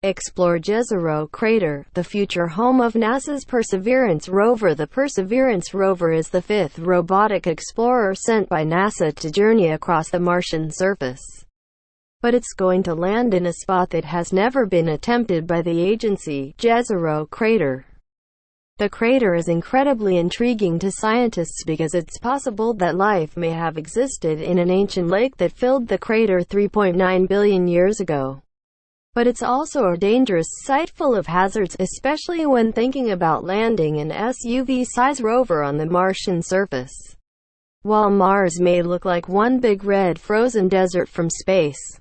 Explore Jezero Crater, the future home of NASA's Perseverance rover. The Perseverance rover is the fifth robotic explorer sent by NASA to journey across the Martian surface. But it's going to land in a spot that has never been attempted by the agency, Jezero Crater. The crater is incredibly intriguing to scientists because it's possible that life may have existed in an ancient lake that filled the crater 3.9 billion years ago. But it's also a dangerous site full of hazards, especially when thinking about landing an SUV-size rover on the Martian surface. While Mars may look like one big red frozen desert from space,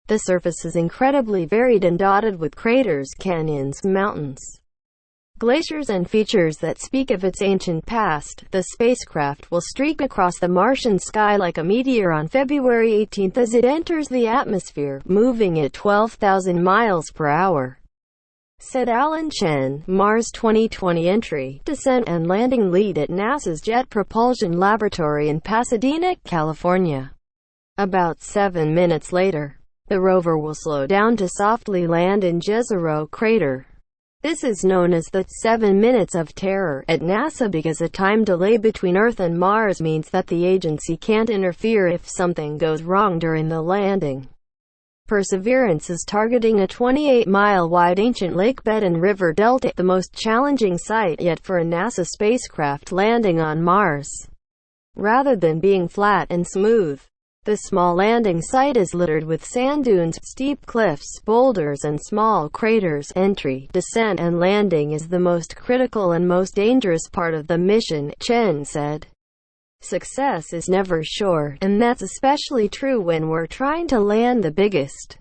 the surface is incredibly varied and dotted with craters, canyons, mountains, glaciers and features that speak of its ancient past. The spacecraft will streak across the Martian sky like a meteor on February 18 as it enters the atmosphere, moving at 12,000 miles per hour, said Alan Chen, Mars 2020 entry, descent and landing lead at NASA's Jet Propulsion Laboratory in Pasadena, California. About 7 minutes later, the rover will slow down to softly land in Jezero Crater. This is known as the 7 minutes of terror at NASA because a time delay between Earth and Mars means that the agency can't interfere if something goes wrong during the landing. Perseverance is targeting a 28-mile-wide ancient lake bed and river delta, the most challenging site yet for a NASA spacecraft landing on Mars. Rather than being flat and smooth, the small landing site is littered with sand dunes, steep cliffs, boulders and small craters. Entry, descent and landing is the most critical and most dangerous part of the mission, Chen said. Success is never sure, and that's especially true when we're trying to land the biggest,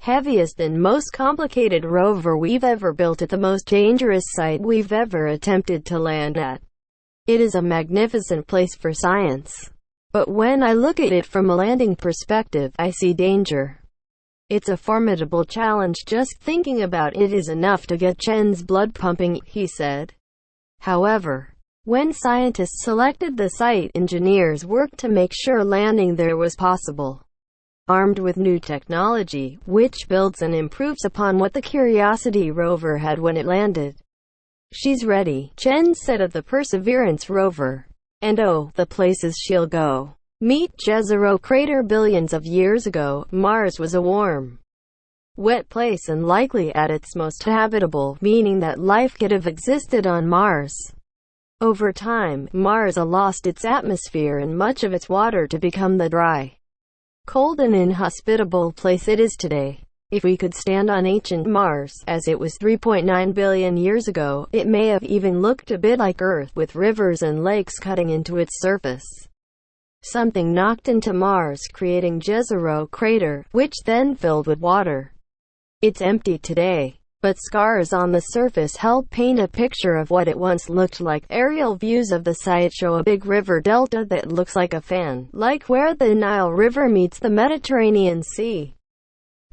heaviest and most complicated rover we've ever built at the most dangerous site we've ever attempted to land at. It is a magnificent place for science. But when I look at it from a landing perspective, I see danger. It's a formidable challenge. Just thinking about it is enough to get Chen's blood pumping, he said. However, when scientists selected the site, engineers worked to make sure landing there was possible. Armed with new technology, which builds and improves upon what the Curiosity rover had when it landed. She's ready, Chen said of the Perseverance rover. And oh, the places she'll go. Meet Jezero Crater. Billions of years ago, Mars was a warm, wet place and likely at its most habitable, meaning that life could have existed on Mars. Over time, Mars lost its atmosphere and much of its water to become the dry, cold and inhospitable place it is today. If we could stand on ancient Mars, as it was 3.9 billion years ago, it may have even looked a bit like Earth, with rivers and lakes cutting into its surface. Something knocked into Mars, creating Jezero Crater, which then filled with water. It's empty today, but scars on the surface help paint a picture of what it once looked like. Aerial views of the site show a big river delta that looks like a fan, like where the Nile River meets the Mediterranean Sea.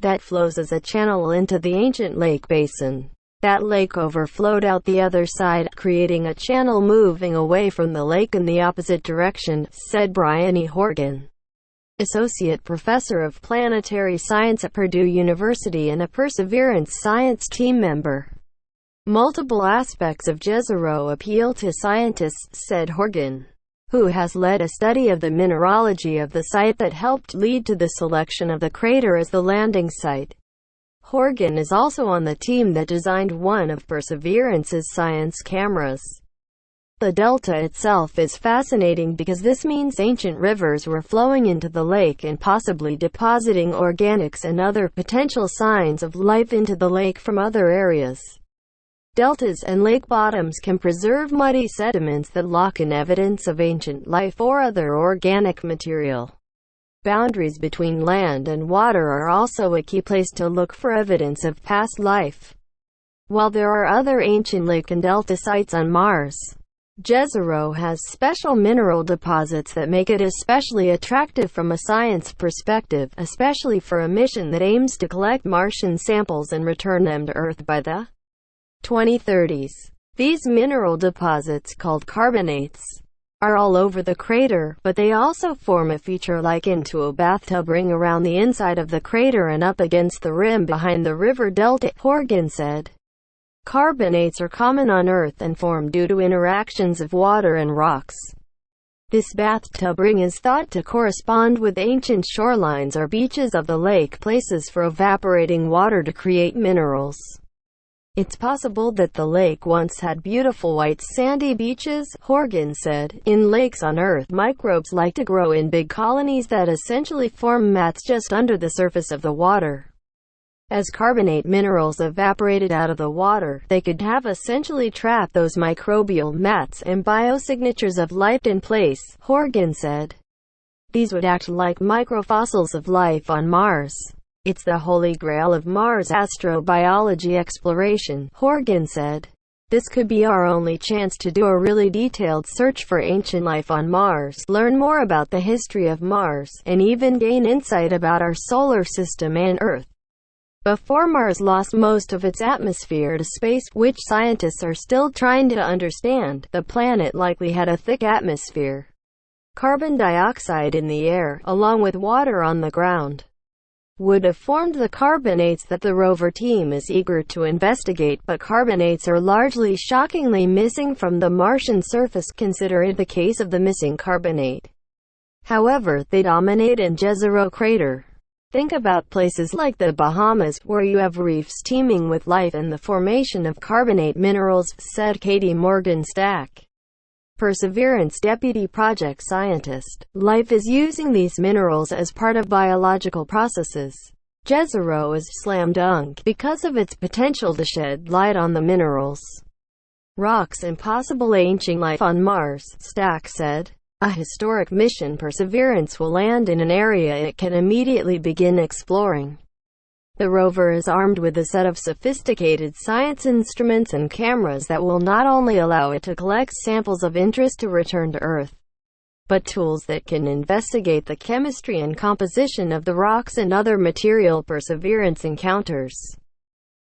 That flows as a channel into the ancient lake basin. That lake overflowed out the other side, creating a channel moving away from the lake in the opposite direction, said Brian E. Horgan, Associate Professor of Planetary Science at Purdue University and a Perseverance science team member. Multiple aspects of Jezero appeal to scientists, said Horgan, who has led a study of the mineralogy of the site that helped lead to the selection of the crater as the landing site. Horgan is also on the team that designed one of Perseverance's science cameras. The delta itself is fascinating because this means ancient rivers were flowing into the lake and possibly depositing organics and other potential signs of life into the lake from other areas. Deltas and lake bottoms can preserve muddy sediments that lock in evidence of ancient life or other organic material. Boundaries between land and water are also a key place to look for evidence of past life. While there are other ancient lake and delta sites on Mars, Jezero has special mineral deposits that make it especially attractive from a science perspective, especially for a mission that aims to collect Martian samples and return them to Earth by the 2030s. These mineral deposits, called carbonates, are all over the crater, but they also form a feature likened to a bathtub ring around the inside of the crater and up against the rim behind the river delta, Horgan said. Carbonates are common on Earth and form due to interactions of water and rocks. This bathtub ring is thought to correspond with ancient shorelines or beaches of the lake, places for evaporating water to create minerals. It's possible that the lake once had beautiful white sandy beaches, Horgan said. In lakes on Earth, microbes like to grow in big colonies that essentially form mats just under the surface of the water. As carbonate minerals evaporated out of the water, they could have essentially trapped those microbial mats and biosignatures of life in place, Horgan said. These would act like microfossils of life on Mars. It's the holy grail of Mars astrobiology exploration, Horgan said. This could be our only chance to do a really detailed search for ancient life on Mars, learn more about the history of Mars, and even gain insight about our solar system and Earth. Before Mars lost most of its atmosphere to space, which scientists are still trying to understand, the planet likely had a thick atmosphere. Carbon dioxide in the air, along with water on the ground, would have formed the carbonates that the rover team is eager to investigate, but carbonates are largely shockingly missing from the Martian surface. Consider it the case of the missing carbonate. However, they dominate in Jezero Crater. Think about places like the Bahamas, where you have reefs teeming with life and the formation of carbonate minerals, said Katie Morgan Stack, Perseverance deputy project scientist. Life is using these minerals as part of biological processes. Jezero is slam dunk because of its potential to shed light on the minerals, rocks and possible ancient life on Mars, Stack said. A historic mission, Perseverance will land in an area it can immediately begin exploring. The rover is armed with a set of sophisticated science instruments and cameras that will not only allow it to collect samples of interest to return to Earth, but tools that can investigate the chemistry and composition of the rocks and other material Perseverance encounters.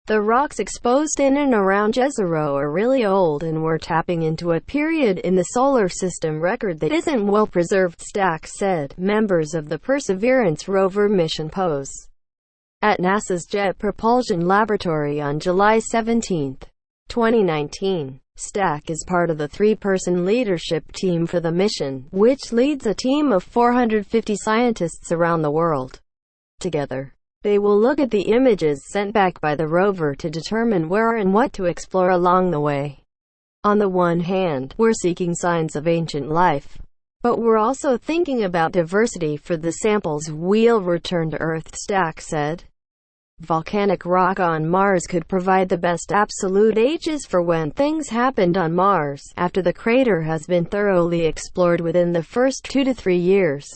The rocks exposed in and around Jezero are really old, and we're tapping into a period in the solar system record that isn't well preserved, Stack said. Members of the Perseverance rover mission pose at NASA's Jet Propulsion Laboratory on July 17, 2019. Stack is part of the three-person leadership team for the mission, which leads a team of 450 scientists around the world. Together, they will look at the images sent back by the rover to determine where and what to explore along the way. On the one hand, we're seeking signs of ancient life, but we're also thinking about diversity for the samples we'll return to Earth, Stack said. Volcanic rock on Mars could provide the best absolute ages for when things happened on Mars, after the crater has been thoroughly explored within the first 2 to 3 years.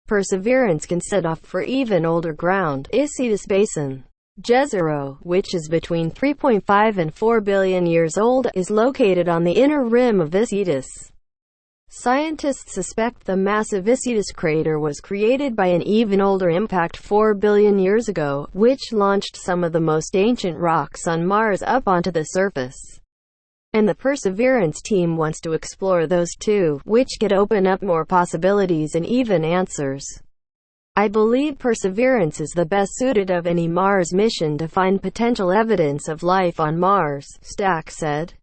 Perseverance can set off for even older ground. Isidis Basin. Jezero, which is between 3.5 and 4 billion years old, is located on the inner rim of Isidis. Scientists suspect the massive Isidis crater was created by an even older impact 4 billion years ago, which launched some of the most ancient rocks on Mars up onto the surface. And the Perseverance team wants to explore those too, which could open up more possibilities and even answers. I believe Perseverance is the best suited of any Mars mission to find potential evidence of life on Mars, Stack said.